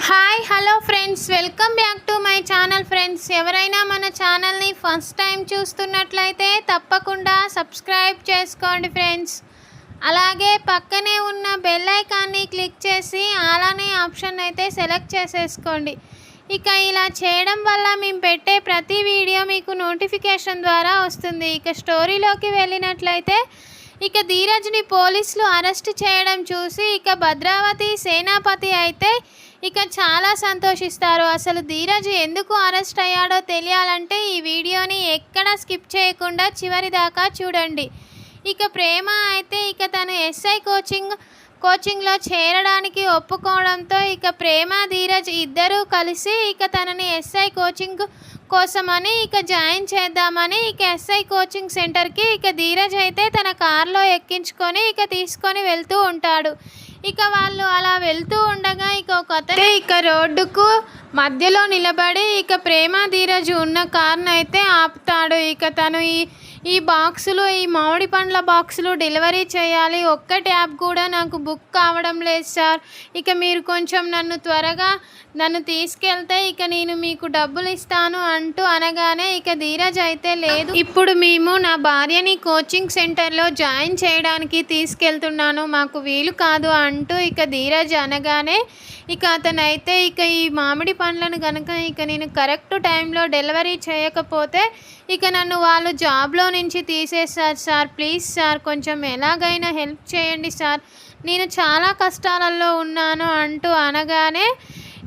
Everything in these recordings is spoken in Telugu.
Hi hello friends, welcome back to my channel. Friends, ఎవరైనా మన ఛానల్ని ఫస్ట్ టైం చూస్తున్నట్లయితే తప్పకుండా సబ్స్క్రైబ్ చేసుకోండి ఫ్రెండ్స్. అలాగే పక్కనే ఉన్న బెల్ ఐకాన్ని క్లిక్ చేసి ఆల్ అనే ఆప్షన్ అయితే సెలెక్ట్ చేసేసుకోండి. ఇక ఇలా చేయడం వల్ల మేము పెట్టే ప్రతి వీడియో మీకు నోటిఫికేషన్ ద్వారా వస్తుంది. ఇక స్టోరీలోకి వెళ్ళినట్లయితే ఇక ధీరజ్ని పోలీసులు అరెస్ట్ చేయడం చూసి ఇక భద్రావతి సేనాపతి అయితే ఇక చాలా సంతోషిస్తారు. అసలు ధీరజ్ ఎందుకు అరెస్ట్ అయ్యాడో తెలియాలంటే ఈ వీడియోని ఎక్కడ స్కిప్ చేయకుండా చివరి దాకా చూడండి. ఇక ప్రేమ అయితే ఇక తను ఎస్ఐ కోచింగ్లో చేరడానికి ఒప్పుకోవడంతో ఇక ప్రేమ ధీరజ్ ఇద్దరూ కలిసి ఇక తనని ఎస్ఐ కోచింగ్ కోసమని ఇక జాయిన్ చేద్దామని ఇక ఎస్ఐ కోచింగ్ సెంటర్కి ఇక ధీరజ్ అయితే తన కార్లో ఎక్కించుకొని ఇక తీసుకొని వెళ్తూ ఉంటాడు. ఇక వాళ్ళు అలా వెళ్తూ ఉండగా ఇక ఒక అతను ఇక రోడ్డుకు మధ్యలో నిలబడి ఇక ప్రేమ ధీరజ్ ఉన్న కార్ను అయితే ఆపుతాడు. ఇక తను ఈ బాక్సులు, ఈ మామిడి పండ్ల బాక్సులు డెలివరీ చేయాలి. ఒక్క ట్యాబ్ కూడా నాకు బుక్ కావడం లేదు సార్. ఇక మీరు కొంచెం త్వరగా నన్ను తీసుకెళ్తే ఇక నేను మీకు డబ్బులు ఇస్తాను అంటూ అనగానే ఇక ధీరజ్ అయితే లేదు, ఇప్పుడు మేము నా భార్యని కోచింగ్ సెంటర్లో జాయిన్ చేయడానికి తీసుకెళ్తున్నాను, మాకు వీలు కాదు అంటూ ఇక ధీరజ్ అనగానే ఇక అతనైతే ఇక ఈ మామిడి పండ్లను కనుక ఇక నేను కరెక్ట్ టైంలో డెలివరీ చేయకపోతే ఇక నన్ను వాళ్ళు జాబ్లో నుంచి తీసేస్తారు సార్. ప్లీజ్ సార్, కొంచెం ఎలాగైనా హెల్ప్ చేయండి సార్, నేను చాలా కష్టాలలో ఉన్నాను అంటూ అనగానే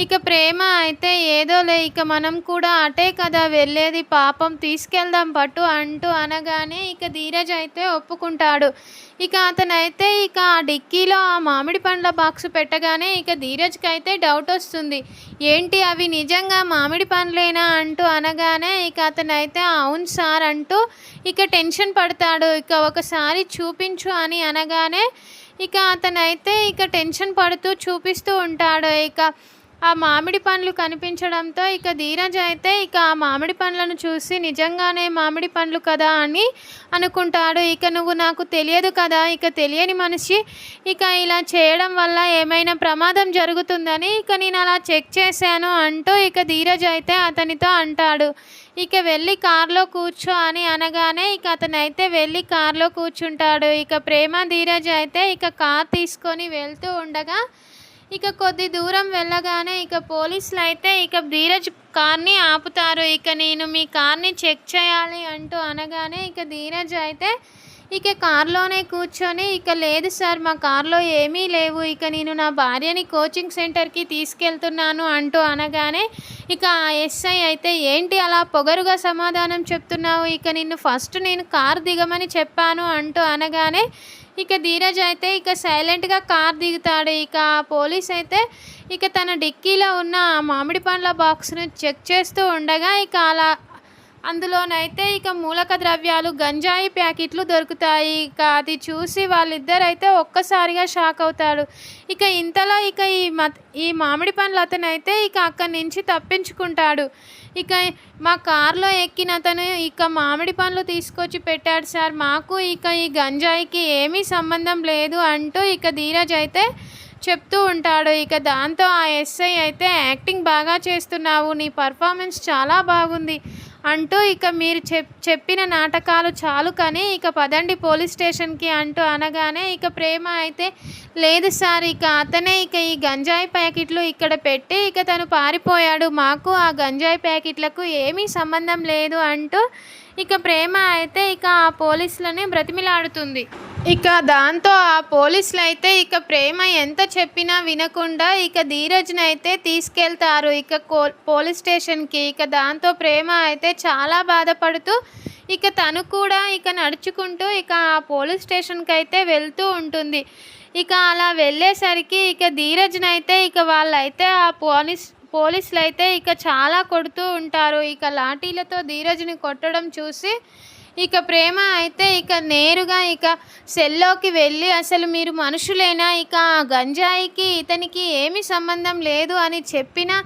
ఇక ప్రేమ అయితే ఏదోలే, ఇక మనం కూడా అటే కదా వెళ్ళేది, పాపం తీసుకెళ్దాం పట్టు అంటూ అనగానే ఇక ధీరజ్ అయితే ఒప్పుకుంటాడు. ఇక అతనైతే ఇక ఆ డిక్కీలో ఆ మామిడి పండ్ల బాక్స్ పెట్టగానే ఇక ధీరజ్కి అయితే డౌట్ వస్తుంది. ఏంటి అవి నిజంగా మామిడి పండ్లేనా అంటూ అనగానే ఇక అతనైతే అవును సార్ అంటూ ఇక టెన్షన్ పడతాడు. ఇక ఒకసారి చూపించు అని అనగానే ఇక అతనైతే ఇక టెన్షన్ పడుతూ చూపిస్తూ ఉంటాడు. ఇక ఆ మామిడి పండ్లు కనిపించడంతో ఇక ధీరజ్ అయితే ఇక ఆ మామిడి పండ్లను చూసి నిజంగానే మామిడి పండ్లు కదా అని అనుకుంటాడు. ఇక నువ్వు నాకు తెలియదు కదా, ఇక తెలియని మనిషి ఇక ఇలా చేయడం వల్ల ఏమైనా ప్రమాదం జరుగుతుందని ఇక నేను అలా చెక్ చేశాను అంటూ ఇక ధీరజ్ అయితే అతనితో అంటాడు. ఇక వెళ్ళి కార్లో కూర్చో అని అనగానే ఇక అతనైతే వెళ్ళి కార్లో కూర్చుంటాడు. ఇక ప్రేమ ధీరజ్ అయితే ఇక కార్ తీసుకొని వెళ్తూ ఉండగా ఇక కొద్ది దూరం వెళ్ళగానే ఇక పోలీసులు అయితే ఇక ధీరజ్ కార్ని ఆపుతారు. ఇక నేను మీ కార్ని చెక్ చేయాలి అంటూ అనగానే ఇక ధీరజ్ అయితే ఇక కార్లోనే కూర్చొని ఇక లేదు సార్, మా కార్లో ఏమీ లేవు, ఇక నేను నా భార్యని కోచింగ్ సెంటర్కి తీసుకెళ్తున్నాను అంటూ అనగానే ఇక ఆ ఎస్ఐ అయితే ఏంటి అలా పొగరుగా సమాధానం చెప్తున్నావు, ఇక నిన్ను ఫస్ట్ నేను కార్ దిగమని చెప్పాను అంటూ అనగానే ఇక ధీరజ్ అయితే ఇక సైలెంట్గా కార్ దిగుతాడు. ఇక పోలీస్ అయితే ఇక తన డిక్కీలో ఉన్న మామిడి పండ్ల బాక్స్ను చెక్ చేస్తూ ఉండగా ఇక అలా అందులోనైతే ఇక మూలక ద్రవ్యాలు గంజాయి ప్యాకెట్లు దొరుకుతాయి. ఇక అది చూసి వాళ్ళిద్దరైతే ఒక్కసారిగా షాక్ అవుతాడు. ఇక ఇంతలో ఇక ఈ మామిడి పండ్లు అతనైతే ఇక అక్కడి నుంచి తప్పించుకుంటాడు. ఇక మా కార్లో ఎక్కిన అతను ఇక మామిడి పండ్లు తీసుకొచ్చి పెట్టాడు సార్, మాకు ఇక ఈ గంజాయికి ఏమీ సంబంధం లేదు అంటూ ఇక ధీరజ్ అయితే చెప్తూ ఉంటాడు. ఇక దాంతో ఆ ఎస్ఐ అయితే యాక్టింగ్ బాగా చేస్తున్నావు, నీ పర్ఫార్మెన్స్ చాలా బాగుంది అంటూ ఇక మీరు చెప్పిన నాటకాలు చాలు కానీ ఇక పదండి పోలీస్ స్టేషన్కి అంటూ అనగానే ఇక ప్రేమ అయితే లేదు సార్, ఇక అతనే ఇక ఈ గంజాయి ప్యాకెట్లు ఇక్కడ పెట్టి ఇక తను పారిపోయాడు, మాకు ఆ గంజాయి ప్యాకెట్లకు ఏమీ సంబంధం లేదు అంటూ ఇక ప్రేమ అయితే ఇక ఆ పోలీసులని బ్రతిమిలాడుతుంది. ఇక దాంతో ఆ పోలీసులు అయితే ఇక ప్రేమ ఎంత చెప్పినా వినకుండా ఇక ధీరజ్ని అయితే తీసుకెళ్తారు ఇక పోలీస్ స్టేషన్కి. ఇక దాంతో ప్రేమ అయితే చాలా బాధపడుతూ ఇక తను కూడా ఇక నడుచుకుంటూ ఇక ఆ పోలీస్ స్టేషన్కి అయితే వెళ్తూ ఉంటుంది. ఇక అలా వెళ్ళేసరికి ఇక ధీరజ్ని అయితే ఇక వాళ్ళైతే ఆ పోలీసులు అయితే ఇక చాలా కొడుతూ ఉంటారు. ఇక లాఠీలతో ధీరజ్ని కొట్టడం చూసి ఇక ప్రేమ అయితే ఇక నేరుగా ఇక సెల్లోకి వెళ్ళి అసలు మీరు మనుషులేనా, ఇక గంజాయికి ఇతనికి ఏమి సంబంధం లేదు అని చెప్పినా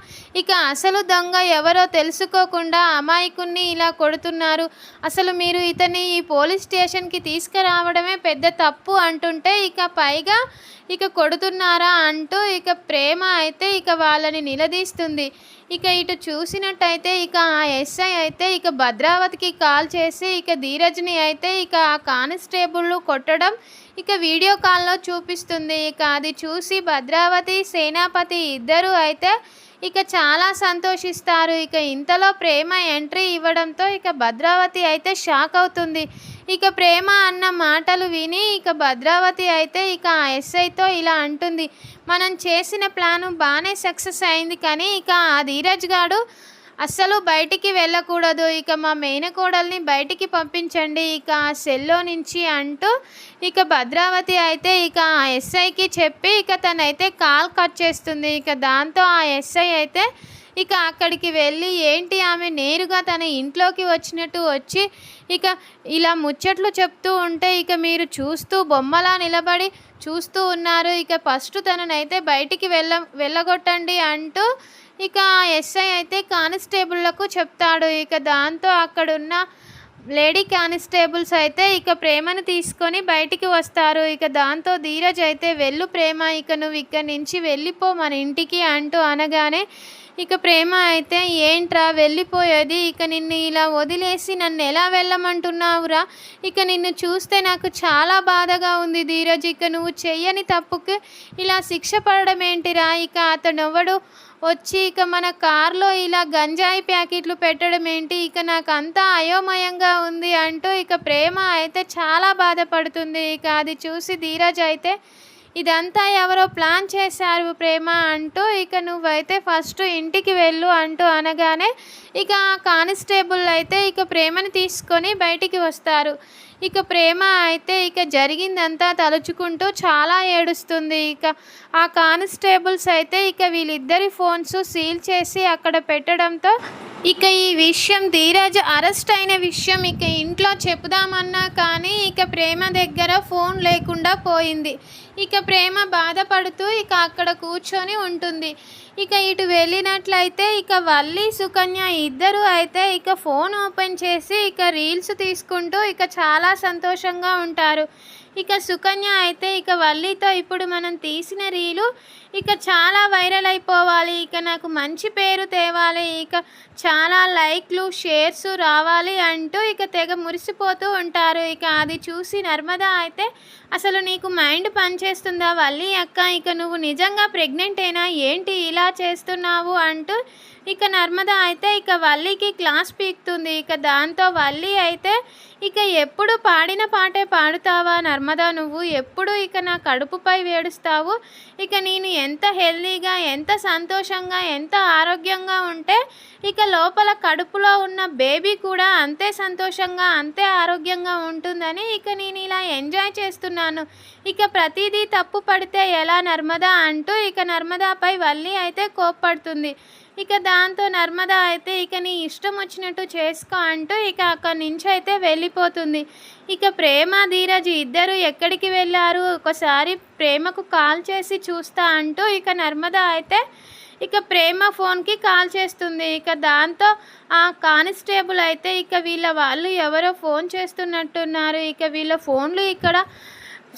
ఇక అసలు దొంగ ఎవరో తెలుసుకోకుండా అమాయకుణ్ణి ఇలా కొడుతున్నారు, అసలు మీరు ఇతన్ని ఈ పోలీస్ స్టేషన్కి తీసుకురావడమే పెద్ద తప్పు అంటుంటే ఇక పైగా ఇక కొడుతున్నారా అంటూ ఇక ప్రేమ అయితే ఇక వాళ్ళని నిలదీస్తుంది. ఇక ఇటు చూసినట్టయితే ఇక ఆ ఎస్ఐ అయితే ఇక భద్రావతికి కాల్ చేసి ఇక ధీరజ్ని అయితే ఇక ఆ కానిస్టేబుల్ కొట్టడం ఇక వీడియో కాల్లో చూపిస్తుంది. ఇక అది చూసి భద్రావతి సేనాపతి ఇద్దరు అయితే ఇక చాలా సంతోషిస్తారు. ఇక ఇంతలో ప్రేమ ఎంట్రీ ఇవ్వడంతో ఇక భద్రావతి అయితే షాక్ అవుతుంది. ఇక ప్రేమ అన్న మాటలు విని ఇక భద్రావతి అయితే ఇక ఆ ఎస్ఐతో ఇలా అంటుంది, మనం చేసిన ప్లాను బాగానే సక్సెస్ అయింది, కానీ ఇక ఆ ధీరజ్ గాడు అస్సలు బయటికి వెళ్ళకూడదు, ఇక మా మేనకోడల్ని బయటికి పంపించండి ఇక ఆ సెల్లో నుంచి అంటూ ఇక భద్రావతి అయితే ఇక ఆ ఎస్ఐకి చెప్పి ఇక తనైతే కాల్ కట్ చేస్తుంది. ఇక దాంతో ఆ ఎస్ఐ అయితే ఇక అక్కడికి వెళ్ళి ఏంటి ఆమె నేరుగా తన ఇంట్లోకి వచ్చినట్టు వచ్చి ఇక ఇలా ముచ్చట్లు చెప్తూ ఉంటే ఇక మీరు చూస్తూ బొమ్మలా నిలబడి చూస్తూ ఉన్నారు, ఇక ఫస్ట్ తననైతే బయటికి వెళ్ళగొట్టండి అంటూ ఇక ఎస్ఐ అయితే కానిస్టేబుళ్లకు చెప్తాడు. ఇక దాంతో అక్కడున్న లేడీ కానిస్టేబుల్స్ అయితే ఇక ప్రేమను తీసుకొని బయటికి వస్తారు. ఇక దాంతో ధీరజ్ అయితే వెళ్ళు ప్రేమ, ఇక నువ్వు ఇక్కడి నుంచి వెళ్ళిపో మన ఇంటికి అంటూ అనగానే ఇక ప్రేమ అయితే ఏంట్రా వెళ్ళిపోయేది, ఇక నిన్ను ఇలా వదిలేసి నన్ను ఎలా వెళ్ళమంటున్నావురా, ఇక నిన్ను చూస్తే నాకు చాలా బాధగా ఉంది ధీరజ్, ఇక నువ్వు చెయ్యని తప్పుకి ఇలా శిక్ష పడడం ఏంటిరా, ఇక అతనెవడు వచ్చి ఇక మన కార్లో ఇలా గంజాయి ప్యాకెట్లు పెట్టడం ఏంటి, ఇక నాకు అంతా అయోమయంగా ఉంది అంటూ ఇక ప్రేమ అయితే చాలా బాధపడుతుంది. ఇక అది చూసి ధీరజ్ అయితే ఇదంతా ఎవరో ప్లాన్ చేశారు ప్రేమ అంటూ ఇక నువ్వైతే ఫస్ట్ ఇంటికి వెళ్ళు అంటూ అనగానే ఇక ఆ కానిస్టేబుల్ అయితే ఇక ప్రేమని తీసుకొని బయటికి వస్తారు. ఇక ప్రేమ అయితే ఇక జరిగిందంతా తలుచుకుంటూ చాలా ఏడుస్తుంది. ఇక ఆ కానిస్టేబుల్స్ అయితే ఇక వీళ్ళిద్దరి ఫోన్స్ సీల్ చేసి అక్కడ పెట్టడంతో ఇక ఈ విషయం ధీరజ్ అరెస్ట్ అయిన విషయం ఇక ఇంట్లో చెప్పుదామన్నా కానీ ఇక ప్రేమ దగ్గర ఫోన్ లేకుండా పోయింది. ఇక ప్రేమ బాధపడుతూ ఇక అక్కడ కూర్చొని ఉంటుంది. ఇక ఇటు వెళ్ళినట్లయితే ఇక వల్లి సుకన్య ఇద్దరు అయితే ఇక ఫోన్ ఓపెన్ చేసి ఇక రీల్స్ తీసుకుంటూ ఇక చాలా సంతోషంగా ఉంటారు. ఇక సుకన్య అయితే ఇక వల్లితో ఇప్పుడు మనం తీసిన రీలు ఇక చాలా వైరల్ అయిపోవాలి, ఇక నాకు మంచి పేరు తేవాలి, ఇక చాలా లైక్లు షేర్స్ రావాలి అంటూ ఇక తెగ మురిసిపోతూ ఉంటారు. ఇక అది చూసి నర్మదా అయితే అసలు నీకు మైండ్ పనిచేస్తుందా వల్లి అక్క, ఇక నువ్వు నిజంగా ప్రెగ్నెంటేనా ఏంటి ఇలా చేస్తున్నావు అంటూ ఇక నర్మదా అయితే ఇక వల్లికి క్లాస్ పీకుతుంది. ఇక దాంతో వల్లి అయితే ఇక ఎప్పుడు పాడిన పాటే పాడుతావా నర్మదా, నువ్వు ఎప్పుడు ఇక నా కడుపుపై వేడుస్తావు, ఇక నేను ఎంత హెల్తీగా ఎంత సంతోషంగా ఎంత ఆరోగ్యంగా ఉంటే ఇక లోపల కడుపులో ఉన్న బేబీ కూడా అంతే సంతోషంగా అంతే ఆరోగ్యంగా ఉంటుందని ఇక నేను ఇలా ఎంజాయ్ చేస్తున్నాను, ఇక ప్రతిదీ తప్పు పడితే ఎలా నర్మదా అంటూ ఇక నర్మదాపై వల్లి అయితే కోప్పడుతుంది. ఇక దాంతో నర్మదా అయితే ఇక నీ ఇష్టం వచ్చినట్టు చేసుకో అంటూ ఇక అక్కడి నుంచి అయితే వెళ్ళిపోతుంది. ఇక ప్రేమ ధీరజ్ ఇద్దరు ఎక్కడికి వెళ్ళారు, ఒకసారి ప్రేమకు కాల్ చేసి చూస్తా అంటూ ఇక నర్మదా అయితే ఇక ప్రేమ ఫోన్కి కాల్ చేస్తుంది. ఇక దాంతో ఆ కానిస్టేబుల్ అయితే ఇక వీళ్ళ వాళ్ళు ఎవరో ఫోన్ చేస్తున్నట్టున్నారు, ఇక వీళ్ళ ఫోన్లు ఇక్కడ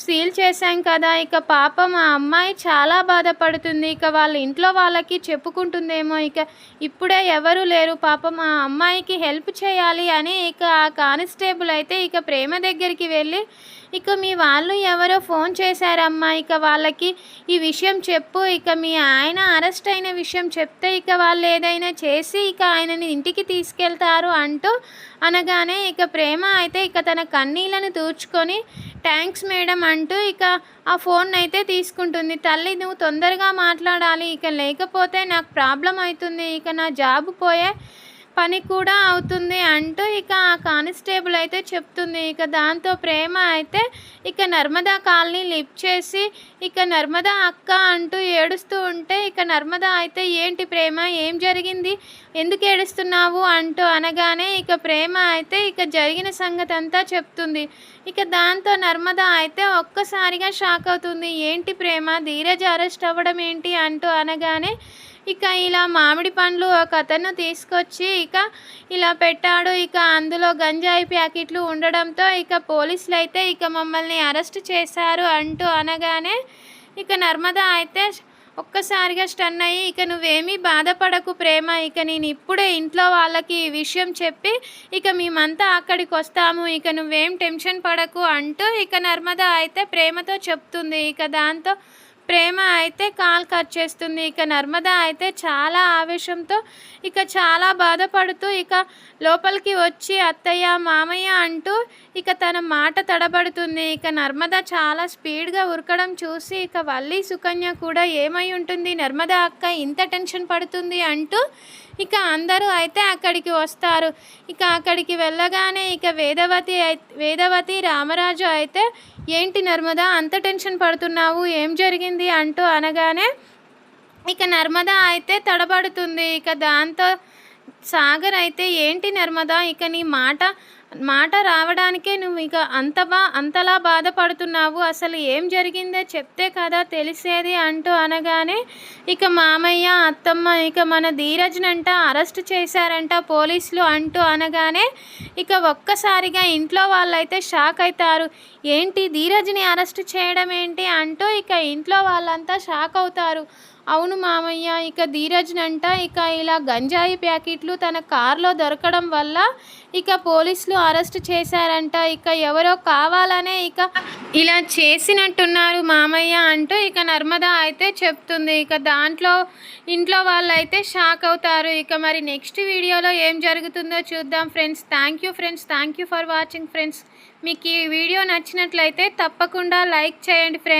సీల్ చేశాం కదా, ఇక పాపం ఆ అమ్మాయి చాలా బాధపడుతుంది, ఇక వాళ్ళ ఇంట్లో వాళ్ళకి చెప్పుకుంటుందేమో, ఇక ఇప్పుడే ఎవరు లేరు పాపం ఆ అమ్మాయికి హెల్ప్ చేయాలి అని ఇక ఆ కానిస్టేబుల్ అయితే ఇక ప్రేమ దగ్గరికి వెళ్ళి ఇక మీ వాళ్ళు ఎవరో ఫోన్ చేశారమ్మా, ఇక వాళ్ళకి ఈ విషయం చెప్పు, ఇక మీ ఆయన అరెస్ట్ అయిన విషయం చెప్తే ఇక వాళ్ళు ఏదైనా చేసి ఇక ఆయనని ఇంటికి తీసుకెళ్తారు అంటూ అనగానే ఇక ప్రేమ అయితే ఇక తన కన్నీళ్ళను తూర్చుకొని థ్యాంక్స్ మేడం అంటూ ఇక ఆ ఫోన్ అయితే తీసుకుంటుంది. తల్లి నువ్వు తొందరగా మాట్లాడాలి, ఇక లేకపోతే నాకు ప్రాబ్లం అవుతుంది, ఇక నా జాబ్ పోయే పని కూడా అవుతుంది అంటూ ఇక ఆ కానిస్టేబుల్ అయితే చెప్తుంది. ఇక దాంతో ప్రేమ అయితే ఇక నర్మదా కాల్ని లిఫ్ట్ చేసి ఇక నర్మదా అక్క అంటూ ఏడుస్తూ ఉంటే ఇక నర్మదా అయితే ఏంటి ప్రేమ ఏం జరిగింది, ఎందుకు ఏడుస్తున్నావు అంటూ అనగానే ఇక ప్రేమ అయితే ఇక జరిగిన సంగతి అంతా చెప్తుంది. ఇక దాంతో నర్మదా అయితే ఒక్కసారిగా షాక్ అవుతుంది. ఏంటి ప్రేమ ధీరజ్ అరెస్ట్ అవ్వడం ఏంటి అంటూ అనగానే ఇక ఇలా మామిడి పండ్లు ఒక అతను తీసుకొచ్చి ఇక ఇలా పెట్టాడు. ఇక అందులో గంజాయి ప్యాకెట్లు ఉండడంతో ఇక పోలీసులు అయితే ఇక మమ్మల్ని అరెస్ట్ చేశారు అంటూ అనగానే ఇక నర్మదా అయితే ఒక్కసారిగా స్టన్ అయ్యి ఇక నువ్వేమీ బాధపడకు ప్రేమ, ఇక నేను ఇప్పుడే ఇంట్లో వాళ్ళకి ఈ విషయం చెప్పి ఇక మేమంతా అక్కడికి వస్తాము, ఇక నువ్వేం టెన్షన్ పడకు అంటూ ఇక నర్మదా అయితే ప్రేమతో చెప్తుంది. ఇక దాంతో ప్రేమ అయితే కాల్ కట్ చేస్తుంది. ఇక నర్మదా అయితే చాలా ఆవేశంతో ఇక చాలా బాధపడుతూ ఇక లోపలికి వచ్చి అత్తయ్య మామయ్య అంటూ ఇక తన మాట తడబడుతుంది. ఇక నర్మదా చాలా స్పీడ్గా ఉరకడం చూసి ఇక వల్లి సుకన్య కూడా ఏమై ఉంటుంది నర్మదా అక్క ఇంత టెన్షన్ పడుతుంది అంటూ ఇక అందరూ అయితే అక్కడికి వస్తారు. ఇక అక్కడికి వెళ్ళగానే ఇక వేదవతి రామరాజు అయితే ఏంటి నర్మదా అంత టెన్షన్ పడుతున్నావు, ఏం జరిగింది అంటూ అనగానే ఇక నర్మదా అయితే తడబడుతుంది. ఇక దాంతో సాగర్ అయితే ఏంటి నర్మదా ఇక నీ మాట రావడానికే నువ్వు ఇక అంతలా బాధపడుతున్నావు, అసలు ఏం జరిగిందో చెప్తే కదా తెలిసేది అంటూ అనగానే ఇక మామయ్య అత్తమ్మ ఇక మన ధీరజ్నంట అరెస్ట్ చేశారంట పోలీసులు అంటూ అనగానే ఇక ఒక్కసారిగా ఇంట్లో వాళ్ళైతే షాక్ అవుతారు. ఏంటి ధీరజ్ని అరెస్ట్ చేయడం ఏంటి అంటూ ఇక ఇంట్లో వాళ్ళంతా షాక్ అవుతారు. అవును మామయ్య ఇక ధీరజ్నంట ఇక ఇలా గంజాయి ప్యాకెట్లు తన కార్లో దొరకడం వల్ల ఇక పోలీసులు అరెస్ట్ చేశారంట, ఇక ఎవరో కావాలనే ఇక ఇలా చేసినట్టున్నారు మామయ్య అంటూ ఇక నర్మదా అయితే చెప్తుంది. ఇక దాంట్లో ఇంట్లో వాళ్ళైతే షాక్ అవుతారు. ఇక మరి నెక్స్ట్ వీడియోలో ఏం జరుగుతుందో చూద్దాం friends. Thank you for watching friends. మీకు ఈ వీడియో నచ్చినట్లయితే తప్పకుండా లైక్ చేయండి ఫ్రెండ్స్.